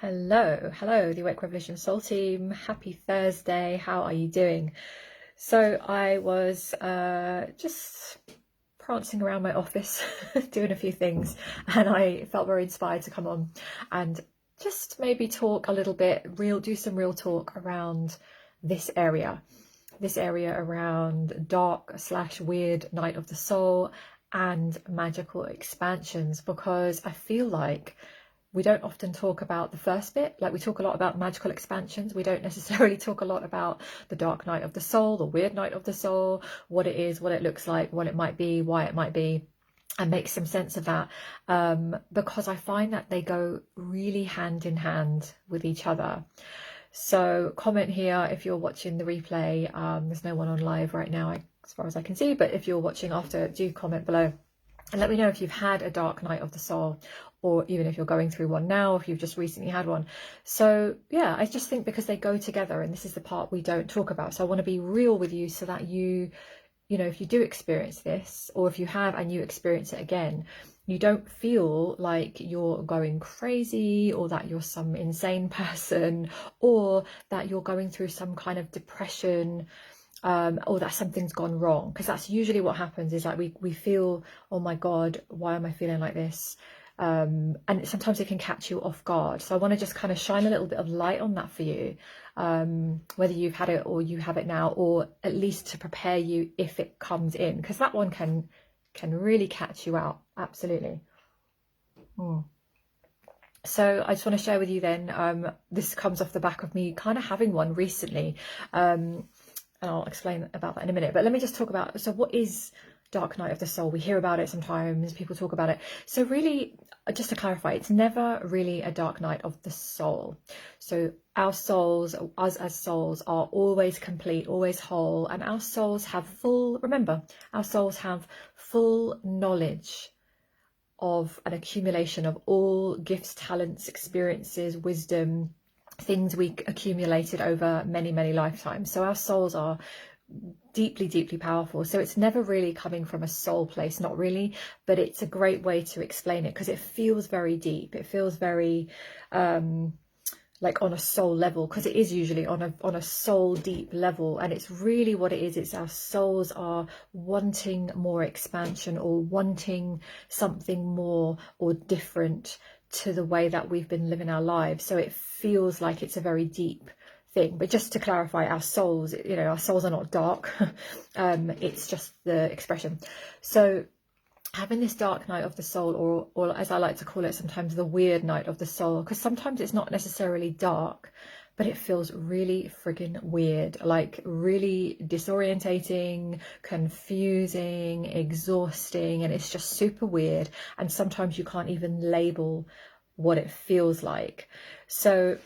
Hello, the Awake Revolution Soul Team. Happy Thursday. How are you doing? So I was just prancing around my office, doing a few things, and I felt very inspired to come on and just maybe talk a little bit, do some real talk around this area, around dark slash weird night of the soul and magical expansions, because I feel like we don't often talk about the first bit. Like, we talk a lot about magical expansions. We don't necessarily talk a lot about the dark night of the soul, the weird night of the soul, what it is, what it looks like, what it might be, why it might be, and make some sense of that. Because I find that they go really hand in hand with each other. So comment here if you're watching the replay. There's no one on live right now, as far as I can see, but if you're watching after, do comment below. And let me know if you've had a dark night of the soul, or even if you're going through one now, if you've just recently had one. So yeah, I just think because they go together, and this is the part we don't talk about. So I want to be real with you so that you know, if you do experience this, or if you have and you experience it again, you don't feel like you're going crazy, or that you're some insane person, or that you're going through some kind of depression, or that something's gone wrong. Because that's usually what happens, is like we feel, oh my God, why am I feeling like this? And sometimes it can catch you off guard. So I want to just kind of shine a little bit of light on that for you, whether you've had it or you have it now, or at least to prepare you if it comes in, because that one can really catch you out. Absolutely. So I just want to share with you then, this comes off the back of me kind of having one recently, and I'll explain about that in a minute. But let me just talk about, so what is dark night of the soul? We hear about it sometimes, people talk about it. So really, just to clarify, it's never really a dark night of the soul. So our souls, us as souls, are always complete, always whole, and our souls have remember, our souls have full knowledge of an accumulation of all gifts, talents, experiences, wisdom, things we accumulated over many, many lifetimes. So our souls are deeply, deeply powerful. So it's never really coming from a soul place, not really, but it's a great way to explain it, because it feels very deep. It feels very like on a soul level, because it is usually on a soul deep level. And it's really what it is. It's our souls are wanting more expansion, or wanting something more or different to the way that we've been living our lives. So it feels like it's a very deep thing. But just to clarify, our souls, you know, our souls are not dark. It's just the expression. So having this dark night of the soul, or as I like to call it sometimes, the weird night of the soul, because sometimes it's not necessarily dark, but it feels really friggin' weird, like really disorientating, confusing, exhausting, and it's just super weird. And sometimes you can't even label what it feels like. So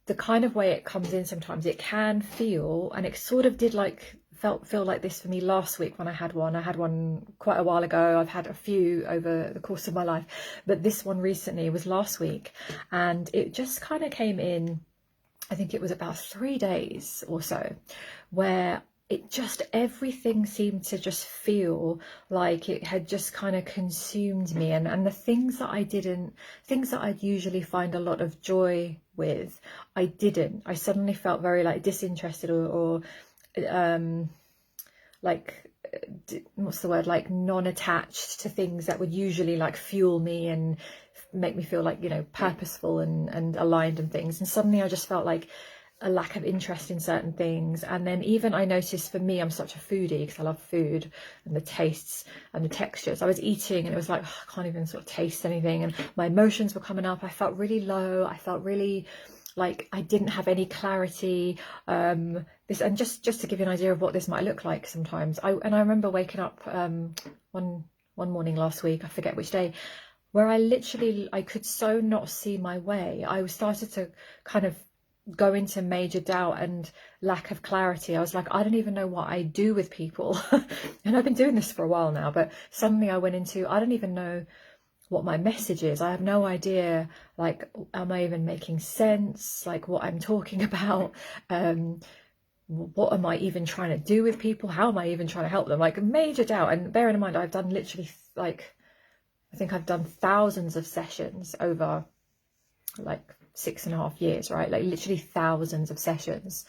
the kind of way it comes in, sometimes it can feel, and it sort of did like feel like this for me last week when I had one. I had one quite a while ago. I've had a few over the course of my life, but this one recently was last week, and it just kind of came in, I think it was about 3 days or so, where it just, everything seemed to just feel like it had just kind of consumed me, and the things that I'd usually find a lot of joy with, I didn't. I suddenly felt very like disinterested, or like, what's the word, like non-attached to things that would usually like fuel me and make me feel like, you know, purposeful and aligned and things. And suddenly I just felt like a lack of interest in certain things. And then even I noticed, for me, I'm such a foodie because I love food and the tastes and the textures. I was eating and it was like, oh, I can't even sort of taste anything, and my emotions were coming up. I felt really low. I felt really like I didn't have any clarity. And just to give you an idea of what this might look like sometimes, I remember waking up one morning last week, I forget which day, where I could so not see my way. I started to kind of go into major doubt and lack of clarity. I was like, I don't even know what I do with people. And I've been doing this for a while now, but suddenly I went into, I don't even know what my message is. I have no idea, like, am I even making sense, like what I'm talking about? What am I even trying to do with people? How am I even trying to help them? Like, major doubt. And bearing in mind, I've done literally, like, I think I've done thousands of sessions over like 6.5 years, right? Like literally thousands of sessions.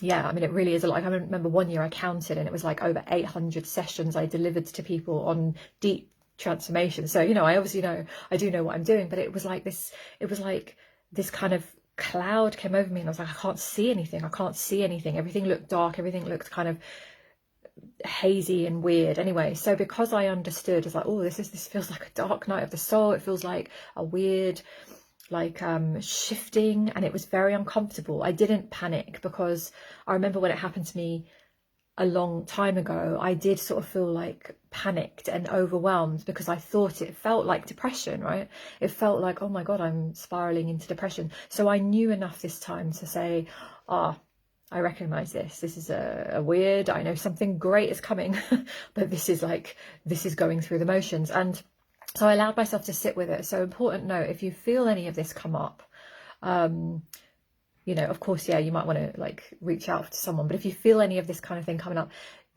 Yeah, I mean, it really is a lot. I remember one year I counted and it was like over 800 sessions I delivered to people on deep transformation. So, you know, I obviously know, I do know what I'm doing, but it was like this kind of cloud came over me and I was like, I can't see anything. I can't see anything. Everything looked dark. Everything looked kind of hazy and weird. Anyway, so because I understood, it's like, oh, this feels like a dark night of the soul. It feels like a weird, like shifting, and it was very uncomfortable. I didn't panic because I remember when it happened to me a long time ago, I did sort of feel like panicked and overwhelmed because I thought it felt like depression, right? It felt like, oh my God, I'm spiraling into depression. So I knew enough this time to say, I recognize this. This is a weird, I know something great is coming, but this is going through the motions. And so I allowed myself to sit with it. So important note, if you feel any of this come up, you know, of course, yeah, you might want to like reach out to someone, but if you feel any of this kind of thing coming up,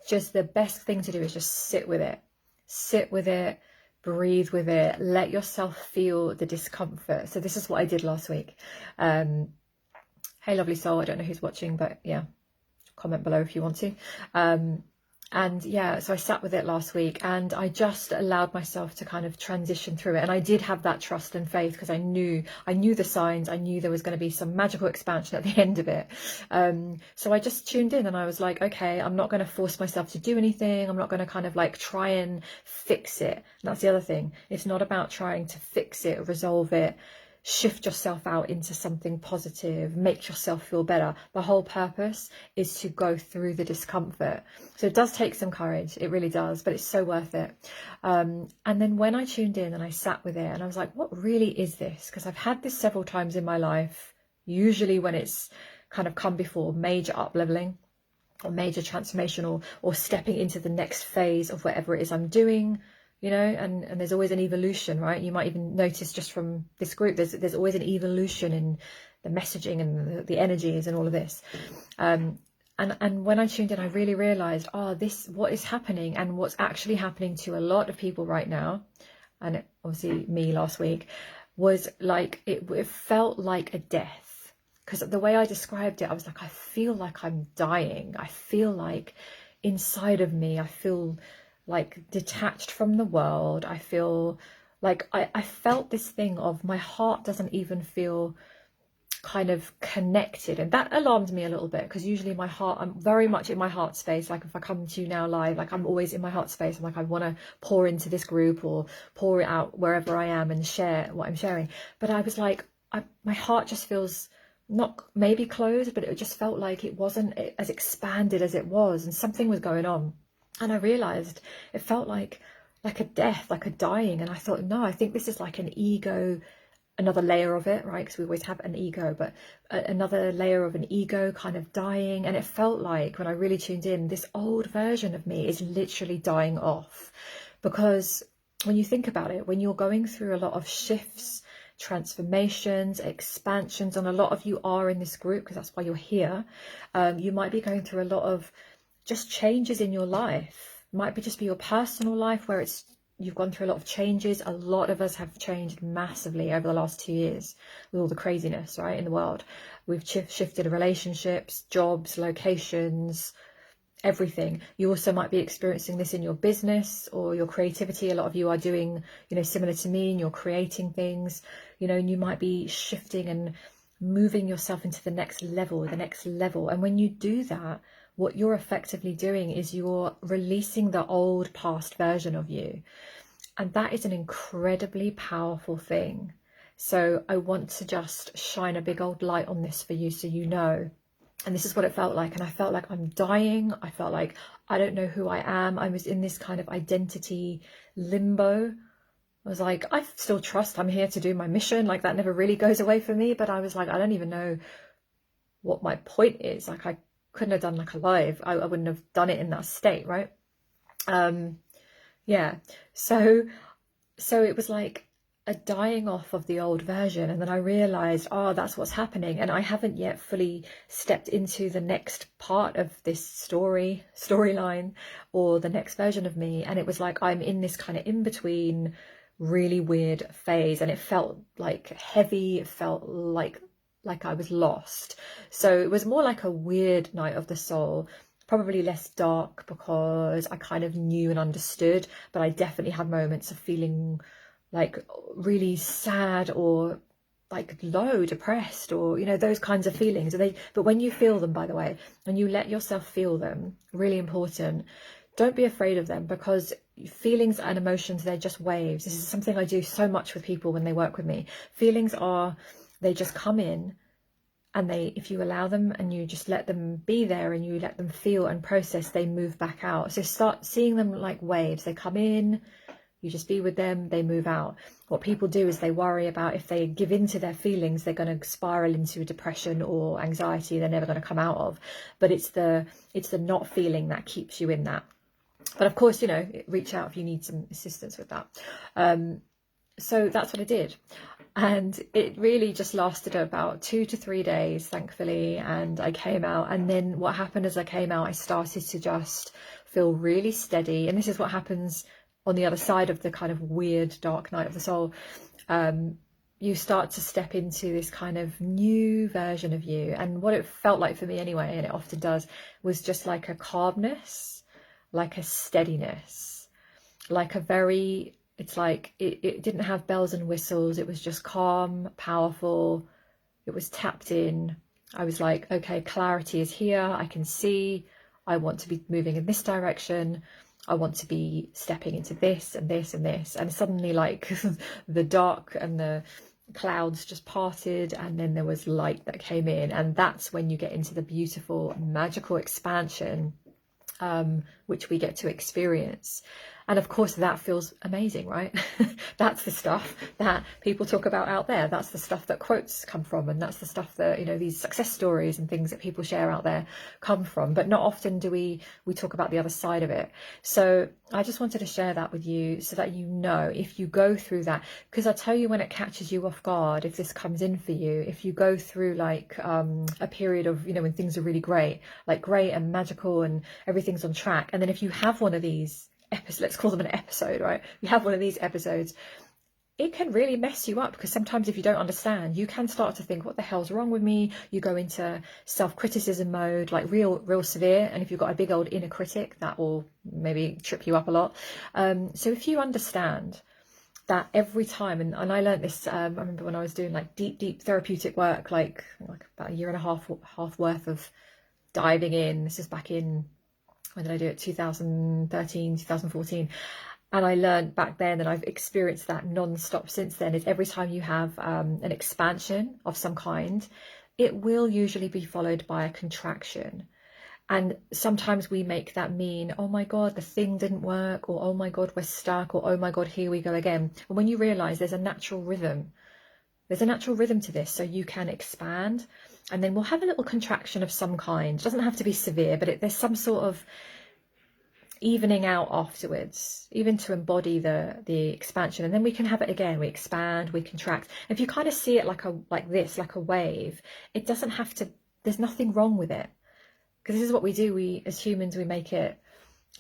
just the best thing to do is just sit with it, breathe with it, let yourself feel the discomfort. So this is what I did last week. Hey, lovely soul, I don't know who's watching, but yeah, comment below if you want to. And yeah, so I sat with it last week and I just allowed myself to kind of transition through it. And I did have that trust and faith because I knew the signs. I knew there was going to be some magical expansion at the end of it. So I just tuned in and I was like, okay, I'm not going to force myself to do anything. I'm not going to kind of like try and fix it. And that's the other thing. It's not about trying to fix it, resolve it, shift yourself out into something positive, make yourself feel better. The whole purpose is to go through the discomfort. So it does take some courage, it really does, but it's so worth it. And then when I tuned in and I sat with it and I was like, what really is this? Because I've had this several times in my life, usually when it's kind of come before major up-leveling or major transformation or stepping into the next phase of whatever it is I'm doing. You know, and there's always an evolution, right? You might even notice just from this group, there's always an evolution in the messaging and the energies and all of this. And when I tuned in, I really realized, what is happening and what's actually happening to a lot of people right now, and obviously me last week, was like, it felt like a death. Because the way I described it, I was like, I feel like I'm dying. I feel like inside of me, I feel like detached from the world. I feel like I felt this thing of my heart doesn't even feel kind of connected, and that alarmed me a little bit because usually my heart, I'm very much in my heart space. Like if I come to you now live, like I'm always in my heart space. I'm like, I want to pour into this group or pour it out wherever I am and share what I'm sharing. But I was like, my heart just feels not maybe closed, but it just felt like it wasn't as expanded as it was, and something was going on. And I realized it felt like a death, like a dying. And I thought, no, I think this is like an ego, another layer of it, right? Because we always have an ego, but another layer of an ego kind of dying. And it felt like when I really tuned in, this old version of me is literally dying off. Because when you think about it, when you're going through a lot of shifts, transformations, expansions, and a lot of you are in this group because that's why you're here, you might be going through a lot of just changes in your life. Might be just be your personal life where you've gone through a lot of changes. A lot of us have changed massively over the last 2 years with all the craziness, right, in the world. We've shifted relationships, jobs, locations, everything. You also might be experiencing this in your business or your creativity. A lot of you are doing, you know, similar to me, and you're creating things, you know, and you might be shifting and moving yourself into the next level. And when you do that, what you're effectively doing is you're releasing the old past version of you. And that is an incredibly powerful thing. So I want to just shine a big old light on this for you so you know. And this is what it felt like. And I felt like I'm dying. I felt like I don't know who I am. I was in this kind of identity limbo. I was like, I still trust I'm here to do my mission. Like that never really goes away for me. But I was like, I don't even know what my point is. Like I couldn't have done like a live. I wouldn't have done it in that state, right? Yeah. So it was like a dying off of the old version. And then I realized, that's what's happening. And I haven't yet fully stepped into the next part of this storyline or the next version of me. And it was like, I'm in this kind of in between really weird phase, and it felt like heavy, it felt like I was lost. So it was more like a weird night of the soul, probably less dark because I kind of knew and understood, but I definitely had moments of feeling like really sad or like low, depressed, or those kinds of feelings. But when you feel them, by the way, when you let yourself feel them, really important, don't be afraid of them, because feelings and emotions, they're just waves. This is something I do so much with people when they work with me. Feelings they just come in, and if you allow them and you just let them be there and you let them feel and process, they move back out. So start seeing them like waves. They come in, you just be with them, they move out. What people do is they worry about if they give in to their feelings, they're going to spiral into a depression or anxiety they're never going to come out of. But it's the not feeling that keeps you in that. But of course, reach out if you need some assistance with that. So that's what I did. And it really just lasted about 2 to 3 days, thankfully. And I came out. And then what happened as I came out, I started to just feel really steady. And this is what happens on the other side of the kind of weird dark night of the soul. You start to step into this kind of new version of you. And what it felt like for me anyway, and it often does, was just like a calmness, like a steadiness, like it's like it didn't have bells and whistles. It was just calm, powerful. It was tapped in. I was like, okay, clarity is here. I can see. I want to be moving in this direction. I want to be stepping into this and this and this. And suddenly, like, the dark and the clouds just parted, and then there was light that came in. And that's when you get into the beautiful, magical expansion, which we get to experience. And of course, that feels amazing, right? That's the stuff that people talk about out there. That's the stuff that quotes come from. And that's the stuff that, these success stories and things that people share out there come from. But not often do we talk about the other side of it. So I just wanted to share that with you so that if you go through that, because I tell you, when it catches you off guard, if this comes in for you, if you go through like a period of, when things are really great and magical and everything's on track. And then if you have one of these episodes, let's call them an episode, right? You have one of these episodes, it can really mess you up, because sometimes if you don't understand, you can start to think, what the hell's wrong with me? You go into self-criticism mode, like real severe. And if you've got a big old inner critic, that will maybe trip you up a lot. So if you understand that every time, and I learned this, I remember when I was doing like deep therapeutic work, like about a year and a half worth of diving in. This is back in, when did I do it? 2013, 2014. And I learned back then, and I've experienced that non-stop since then, is every time you have an expansion of some kind, it will usually be followed by a contraction. And sometimes we make that mean, oh my God, the thing didn't work, or oh my God, we're stuck, or oh my God, here we go again. And when you realize there's a natural rhythm to this, so you can expand, and then we'll have a little contraction of some kind. It doesn't have to be severe, but there's some sort of evening out afterwards, even to embody the expansion. And then we can have it again. We expand, we contract. If you kind of see it like a wave, it doesn't have to, there's nothing wrong with it. Because this is what we do. We, as humans, we make it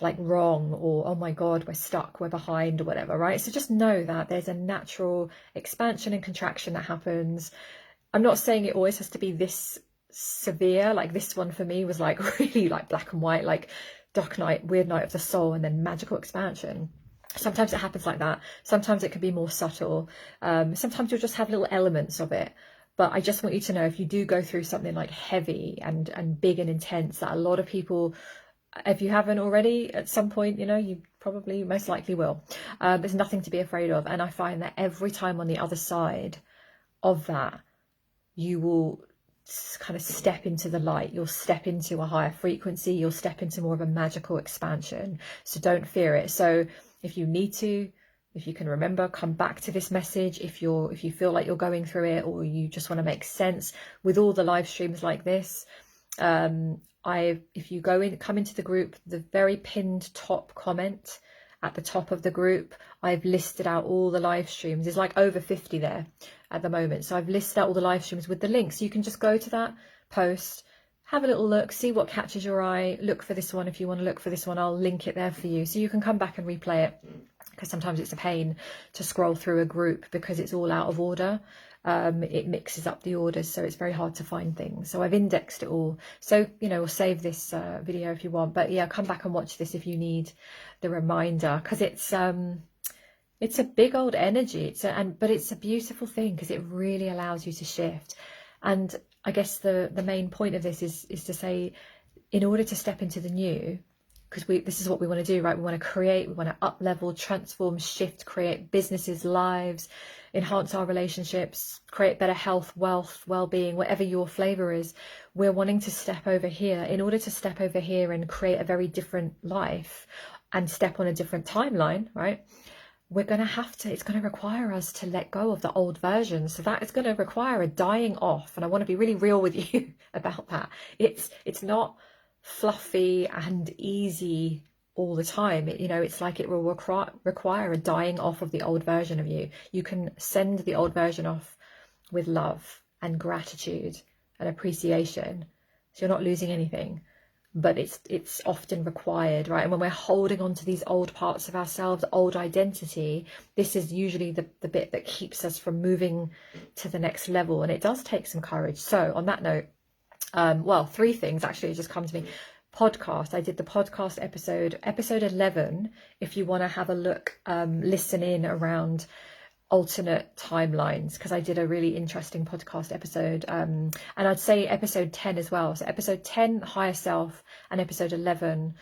like wrong, or oh my God, we're stuck, we're behind, or whatever, right? So just know that there's a natural expansion and contraction that happens. I'm not saying it always has to be this severe. Like this one for me was like really like black and white, like dark night, weird night of the soul, and then magical expansion. Sometimes it happens like that. Sometimes it can be more subtle. Sometimes you'll just have little elements of it. But I just want you to know, if you do go through something like heavy and big and intense, that a lot of people, if you haven't already at some point, you probably most likely will. There's nothing to be afraid of. And I find that every time on the other side of that, you will kind of step into the light. You'll step into a higher frequency. You'll step into more of a magical expansion. So don't fear it. So if you need to, if you can remember, come back to this message. If you feel like you're going through it, or you just want to make sense with all the live streams like this, if you come into the group, the very pinned top comment at the top of the group, I've listed out all the live streams. There's like over 50 there at the moment. So I've listed out all the live streams with the links. So you can just go to that post, have a little look, see what catches your eye, look for this one. If you want to look for this one, I'll link it there for you. So you can come back and replay it. because sometimes it's a pain to scroll through a group because it's all out of order. It mixes up the orders, so it's very hard to find things. So I've indexed it all. So, you know, we'll save this video if you want. But yeah, come back and watch this if you need the reminder, because it's a big old energy. But it's a beautiful thing because it really allows you to shift. And I guess the main point of this is to say, in order to step into the new, because this is what we want to do, right? We want to create, we want to up level, transform, shift, create businesses, lives, enhance our relationships, create better health, wealth, well-being, whatever your flavor is. We're wanting to step over here. In order to step over here and create a very different life and step on a different timeline, right? We're going to have to, it's going to require us to let go of the old version. So that is going to require a dying off. And I want to be really real with you about that. It's not fluffy and easy all the time. You know, it's like it will require a dying off of the old version of you. You can send the old version off with love and gratitude and appreciation. So you're not losing anything. But it's often required, right? And when we're holding on to these old parts of ourselves, old identity, this is usually the bit that keeps us from moving to the next level. And it does take some courage. So on that note, well, 3 things actually just come to me. Podcast. I did the podcast episode 11. If you want to have a look, listen in around alternate timelines, because I did a really interesting podcast episode, and I'd say episode 10 as well. So episode 10, higher self, and episode 11,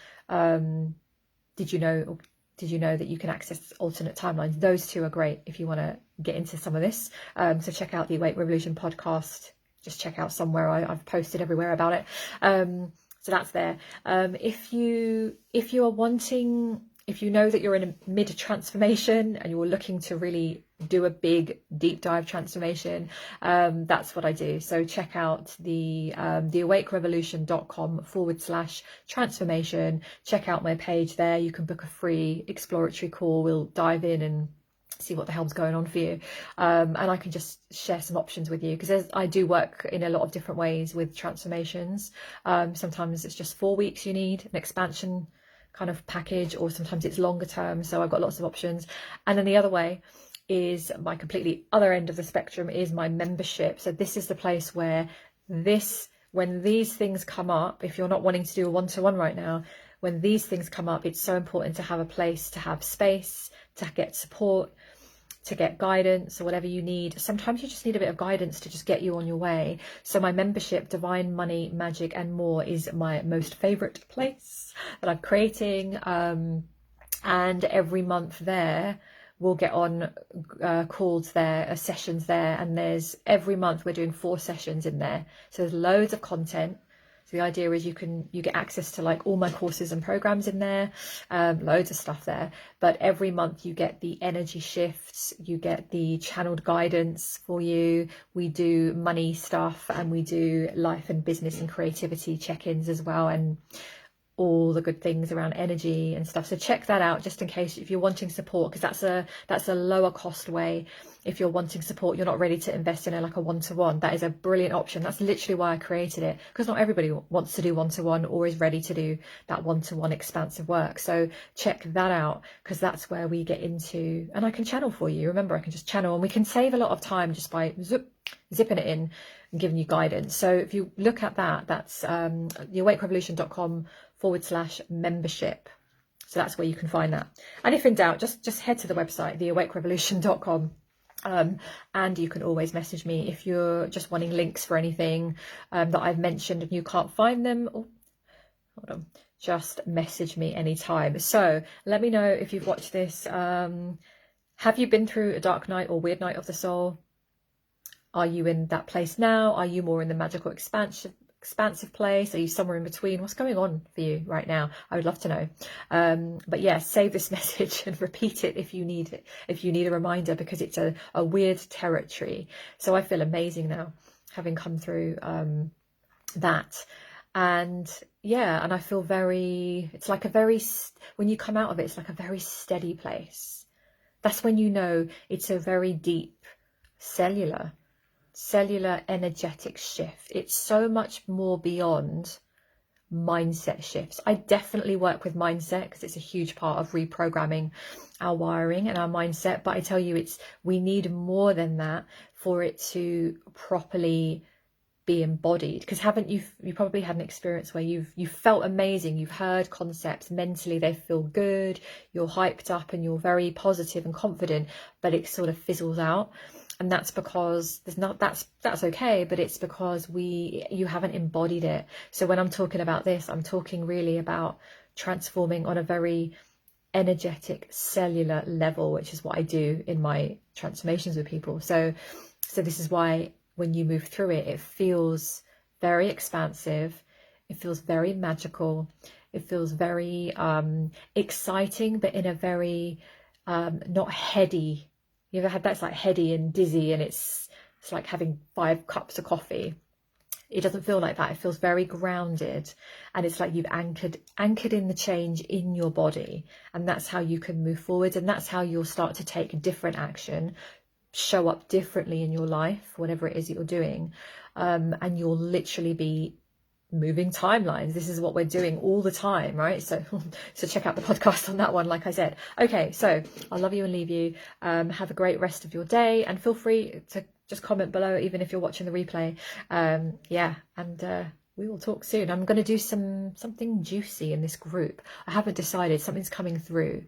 did you know that you can access alternate timelines? Those 2 are great if you want to get into some of this. So check out the Awake Revolution podcast. Just check out somewhere. I've posted everywhere about it. So that's there. If you are wanting, if you know that you're in a mid transformation and you're looking to really do a big deep dive transformation, that's what I do. So check out the awakerevolution.com/transformation. Check out my page there. You can book a free exploratory call. We'll dive in and see what the hell's going on for you, and I can just share some options with you, because I do work in a lot of different ways with transformations. Sometimes it's just 4 weeks you need an expansion kind of package, or sometimes it's longer term, so I've got lots of options. And then the other way is my completely other end of the spectrum is my membership. So this is the place where when these things come up, if you're not wanting to do a one-to-one right now, when these things come up, it's so important to have a place, to have space, to get support, to get guidance, or whatever you need. Sometimes you just need a bit of guidance to just get you on your way. So my membership, Divine Money, Magic and More, is my most favorite place that I'm creating. And every month there, we'll get on calls there, sessions there. And every month we're doing 4 sessions in there. So there's loads of content. So the idea is you get access to like all my courses and programs in there, loads of stuff there. But every month you get the energy shifts, you get the channeled guidance for you. We do money stuff, and we do life and business and creativity check-ins as well, and all the good things around energy and stuff. So check that out, just in case, if you're wanting support, because that's a lower cost way. If you're wanting support, you're not ready to invest in like a one-to-one, that is a brilliant option. That's literally why I created it, because not everybody wants to do one-to-one or is ready to do that one-to-one expansive work. So check that out, because that's where we get into, and I can channel for you. Remember, I can just channel, and we can save a lot of time just by zipping it in and giving you guidance. So if you look at that, that's theawakerevolution.com/membership. So that's where you can find that. And if in doubt, just head to the website, theawakerevolution.com. And you can always message me if you're just wanting links for anything that I've mentioned and you can't find them. Oh, hold on. Just message me anytime. So let me know if you've watched this. Have you been through a dark night or weird night of the soul? Are you in that place now? Are you more in the magical expansive place? Are you somewhere in between? What's going on for you right now? I would love to know. But yeah, save this message and repeat it if you need it, if you need a reminder, because it's a weird territory. So I feel amazing now, having come through that. And yeah, and I feel it's like when you come out of it, it's like a very steady place. That's when you know it's a very deep cellular energetic shift. It's so much more beyond mindset shifts. I definitely work with mindset because it's a huge part of reprogramming our wiring and our mindset, but I tell you, we need more than that for it to properly be embodied. Because you probably had an experience where you've felt amazing, you've heard concepts, mentally they feel good, you're hyped up and you're very positive and confident, but it sort of fizzles out. And that's because that's okay, but it's because you haven't embodied it. So when I'm talking about this, I'm talking really about transforming on a very energetic cellular level, which is what I do in my transformations with people. So this is why when you move through it, it feels very expansive, it feels very magical, it feels very exciting, but in a very not heady. You ever had that? It's like heady and dizzy, and it's like having 5 cups of coffee. It doesn't feel like that. It feels very grounded, and it's like you've anchored in the change in your body, and that's how you can move forward, and that's how you'll start to take different action, show up differently in your life, whatever it is that you're doing, and you'll literally be moving timelines. This is what we're doing all the time, right? So check out the podcast on that one, like I said. Okay, so I love you and leave you. Have a great rest of your day, and feel free to just comment below, even if you're watching the replay. Yeah, and we will talk soon. I'm going to do something juicy in this group. I haven't decided. Something's coming through,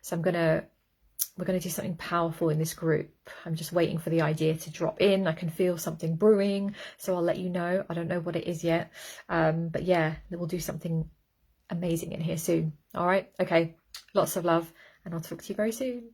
so we're going to do something powerful in this group. I'm just waiting for the idea to drop in. I can feel something brewing, so I'll let you know. I don't know what it is yet, but yeah, we'll do something amazing in here soon. All right, okay, lots of love, and I'll talk to you very soon.